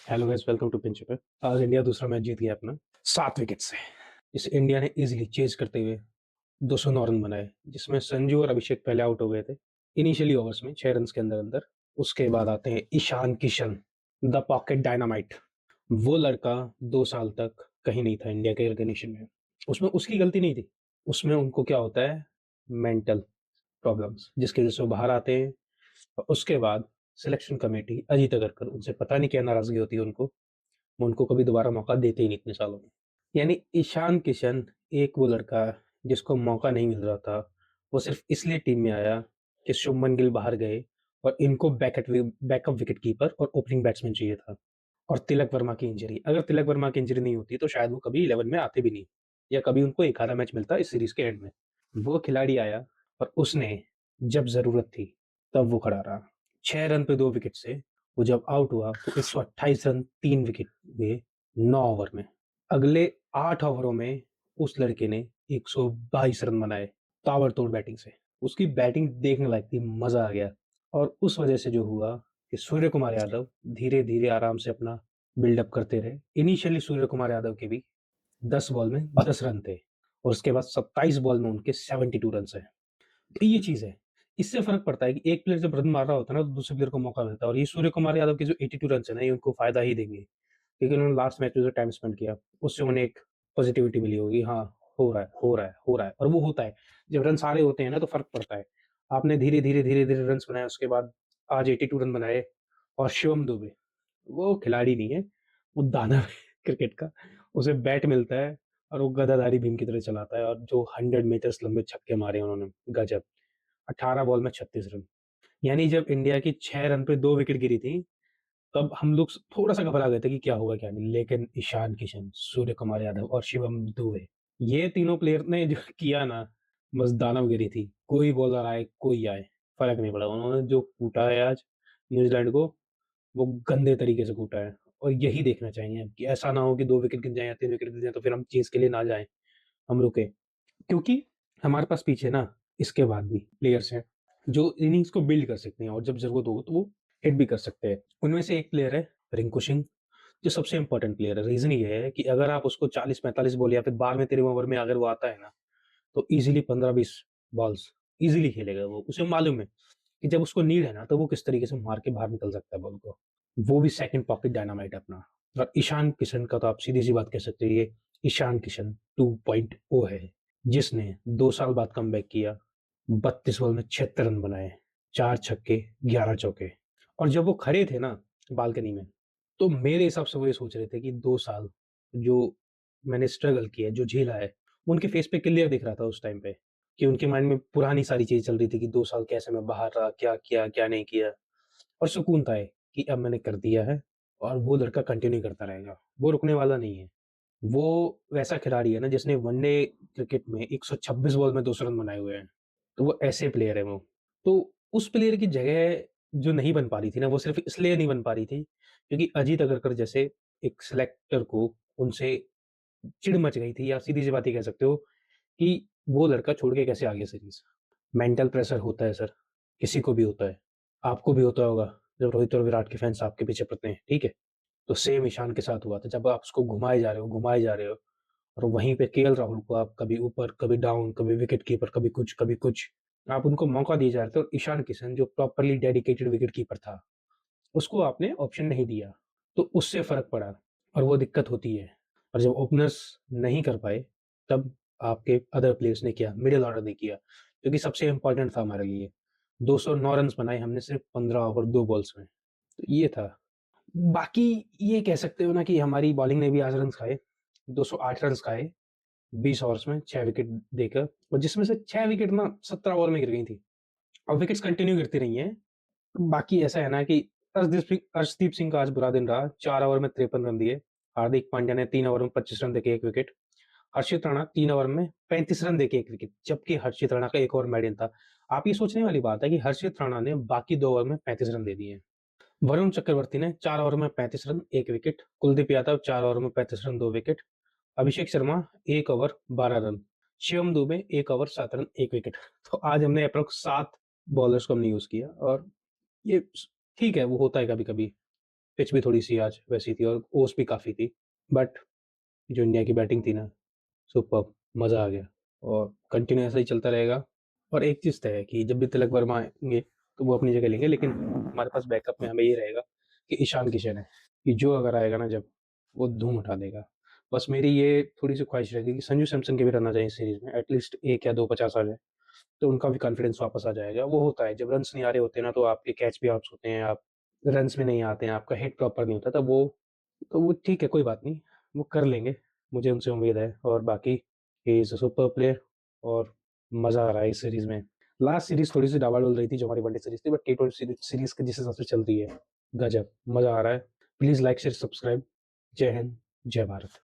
Hello guys, welcome to pinch पे। आज India दूसरा मैच जीत गया अपना 7 विकेट से। इस इंडिया ने इजीली चेज करते हुए 209 रन बनाए, जिसमें संजू और अभिषेक पहले आउट हो गए थे इनिशियली ओवर्स में 6 रन के अंदर अंदर। उसके बाद आते हैं Ishan Kishan, the pocket dynamite. वो लड़का 2 साल तक कहीं नहीं था इंडिया के ऑर्गेनाइजेशन में। उसमें उसकी गलती नहीं थी। उसमें उनको क्या होता है, मेंटल प्रॉब्लम्स, जिसकी वजह से वो बाहर आते हैं। और उसके बाद सिलेक्शन कमेटी अजीत अगरकर, उनसे पता नहीं क्या नाराजगी होती है उनको, वो उनको कभी दोबारा मौका देते ही नहीं इतने सालों में। यानी ईशान किशन एक वो लड़का है जिसको मौका नहीं मिल रहा था। वो सिर्फ इसलिए टीम में आया कि शुभमन गिल बाहर गए और इनको बैकअप विकेट कीपर और ओपनिंग बैट्समैन चाहिए था। और तिलक वर्मा की इंजरी, अगर तिलक वर्मा की इंजरी नहीं होती तो शायद वो कभी 11 में आते भी नहीं, या कभी उनको एक आधा मैच मिलता इस सीरीज के एंड में। वो खिलाड़ी आया और उसने जब जरूरत थी तब वो खड़ा रहा। 6 रन पे 2 विकेट से वो जब आउट हुआ तो 128 रन 3 विकेट हुए 9 ओवर में। अगले 8 ओवरों में उस लड़के ने 122 रन बनाए ताबड़तोड़ बैटिंग से। उसकी बैटिंग देखने लायक थी, मजा आ गया। और उस वजह से जो हुआ कि सूर्य कुमार यादव धीरे धीरे आराम से अपना बिल्डअप करते रहे। इनिशियली सूर्य कुमार यादव के भी 10 बॉल में 10 रन थे, और उसके बाद 27 बॉल में उनके 72 रन है। तो ये चीज है, इससे फर्क पड़ता है कि एक प्लेयर जब रन मार रहा होता है ना तो दूसरे प्लेयर को मौका मिलता है। और ये सूर्य कुमार यादव के जो 82 रन है ना, ये उनको फायदा ही देंगे, क्योंकि उन्होंने लास्ट मैच में जो टाइम स्पेंड किया उससे उन्हें एक पॉजिटिविटी मिली होगी। हाँ, हो रहा है, हो रहा है, हो रहा है। और वो होता है जब रन सारे होते हैं ना तो फर्क पड़ता है। आपने धीरे धीरे धीरे धीरे रन बनाए, उसके बाद आज 82 रन बनाए। और शिवम दुबे वो खिलाड़ी नहीं है, वो दानव है क्रिकेट का। उसे बैट मिलता है और वो गदाधारी भीम की तरह चलाता है। और जो 100 मीटर्स लंबे छक्के मारे उन्होंने, गजब। 18 बॉल में 36 रन। यानी जब इंडिया की 6 रन पे 2 विकेट गिरी थी, तब हम लोग थोड़ा सा घबरा गए थे कि क्या होगा क्या नहीं। लेकिन ईशान किशन, सूर्य कुमार यादव और शिवम दुबे, ये तीनों प्लेयर ने जो किया ना, बस दानवगिरी थी। कोई बॉलर आए कोई आए, फर्क नहीं पड़ा। उन्होंने जो कूटा है आज न्यूजीलैंड को, वो गंदे तरीके से कूटा है। और यही देखना चाहिए कि ऐसा ना हो कि 2 विकेट गिर जाए या 3 विकेट गिर जाए तो फिर हम चीज के लिए ना जाए, हम रुके। क्योंकि हमारे पास पीछे ना इसके बाद भी प्लेयर्स हैं जो इनिंग्स को बिल्ड कर सकते हैं, और जब जरूरत हो तो वो हिट भी कर सकते हैं। उनमें से एक प्लेयर है रिंकू सिंह, जो सबसे इंपॉर्टेंट प्लेयर है। रीजन ये है कि अगर आप उसको 40-45 बॉल या फिर 12वें 13वें ओवर में अगर वो आता है ना, तो इजीली 15-20 बॉल्स इजीली खेलेगा। वो उसे मालूम है कि जब उसको नीड है ना तो वो किस तरीके से मार के बाहर निकल सकता है बॉल को। वो भी सेकंड पॉकेट डायनामाइट है अपना। और ईशान किशन का तो आप सीधी सी बात कह सकते हैं, ये ईशान किशन 2.0 है, जिसने 2 साल बाद कमबैक किया। 32 बॉल में 76 रन बनाए, 4 छक्के 11 चौके। और जब वो खड़े थे ना बालकनी में, तो मेरे हिसाब से वो ये सोच रहे थे कि 2 साल जो मैंने स्ट्रगल किया है, जो झेला है, उनके फेस पे क्लियर दिख रहा था उस टाइम पे। कि उनके माइंड में पुरानी सारी चीज़ चल रही थी कि 2 साल कैसे मैं बाहर रहा, क्या किया, क्या नहीं किया। और सुकून था ये कि अब मैंने कर दिया है, और वो लड़का कंटिन्यू करता रहेगा, वो रुकने वाला नहीं है। वो वैसा खिलाड़ी है ना जिसने वनडे क्रिकेट में 126 बॉल में 200 रन बनाए हुए हैं। तो वो ऐसे प्लेयर है वो। तो उस प्लेयर की जगह जो नहीं बन पा रही थी ना, वो सिर्फ़ इसलिए नहीं बन पा रही थी क्योंकि अजीत अगरकर जैसे एक सिलेक्टर को उनसे चिढ़ मच गई थी, या सीधी-सी बात ये कह सकते हो कि वो लड़का छोड़ के कैसे आ गया सीरीज़। मेंटल प्रेशर होता है सर, किसी को भी होता है। आपको भी होता होगा जब रोहित और विराट के फैन्स आपके पीछे पड़ते हैं, ठीक है? तो सेम ईशान के साथ हुआ था। जब आप उसको घुमाए जा रहे हो, घुमाए जा रहे हो, और वहीं पे केएल राहुल को आप कभी ऊपर, कभी डाउन, कभी विकेट कीपर, कभी कुछ, कभी कुछ। आप उनको मौका दिए जा रहे थे, और ईशान किशन जो प्रॉपर्ली डेडिकेटेड विकेट कीपर था, उसको आपने ऑप्शन नहीं दिया। तो उससे फ़र्क पड़ा, और वो दिक्कत होती है। और जब ओपनर्स नहीं कर पाए, तब आपके अदर प्लेयर्स ने किया, मिडल ऑर्डर ने किया, जो कि सबसे इम्पोर्टेंट था हमारे लिए। 209 रन्स बनाए हमने सिर्फ़ 15 ओवर 2 बॉल्स में। तो ये था। बाकी ये कह सकते हो ना कि हमारी बॉलिंग ने भी आज रन्स खाए, 208 रन्स खाए 20 ओवर्स में 6 विकेट देकर। और जिसमें से 6 विकेट ना 17 ओवर में गिर गई थी, और विकेट्स कंटिन्यू गिरती रही हैं। बाकी ऐसा है ना कि अर्शदीप सिंह का आज बुरा दिन रहा। 4 ओवर में 53 रन दिए। हार्दिक पांड्या ने 3 ओवर में 25 रन देके 1 विकेट। हर्षित राणा 3 ओवर में 35 रन देके 1 विकेट, जबकि हर्षित राणा का 1 ओवर मेडियन था। आप ये सोचने वाली बात है कि हर्षित राणा ने बाकी 2 ओवर में 35 रन दे दिए। वरुण चक्रवर्ती ने 4 ओवर में 35 run 1 wicket. Kuldeep Yadav 4 over में 35 run 2 wicket. Abhishek Sharma 1 over 12 run. Shivam Dube 1 over 7 run 1 wicket. तो आज हमने अप्रॉक्स 7 बॉलर्स को हमने यूज़ किया, और ये ठीक है, वो होता है कभी-कभी। पिच भी थोड़ी-सी आज वैसी थी और ओस भी काफ़ी थी। बट जो इंडिया की बैटिंग थी ना, सुपर्ब! मज़ा आ गया और कंटिन्यू ऐसा ही चलता रहेगा। और एक चीज़ तय है कि जब भी तिलक वर्मा आएँगे, तो वो अपनी जगह लेंगे, लेकिन हमारे पास बैकअप में हमें ये रहेगा कि ईशान किशन है, कि जो अगर आएगा ना जब, वो धूम मचा देगा। बस मेरी ये थोड़ी-सी ख्वाहिश रहेगी कि संजू सैमसन के भी रन आ जाएँ इस सीरीज़ में, एटलीस्ट 1 या 2 50 आ जाएँ, तो उनका भी कॉन्फिडेंस वापस आ जाएगा। वो होता है, जब रन्स नहीं आ रहे होते हैं ना, तो आपके कैच भी आउट्स होते हैं, आप रन्स में नहीं आते हैं, आपका हिट प्रॉपर नहीं होता, तब वो ठीक है, कोई बात नहीं, वो कर लेंगे, मुझे उनसे उम्मीद है। और बाकी he is a super player और मज़ा आ रहा है इस सीरीज़ में। लास्ट सीरीज़ थोड़ी-सी डावाडोल रही थी, जो हमारी वनडे सीरीज़ थी, बट टी20 सीरीज़ के जिस हिसाब से चल रही है, गज़ब! मज़ा आ रहा है। Please like, share, subscribe. जय हिंद, जय भारत।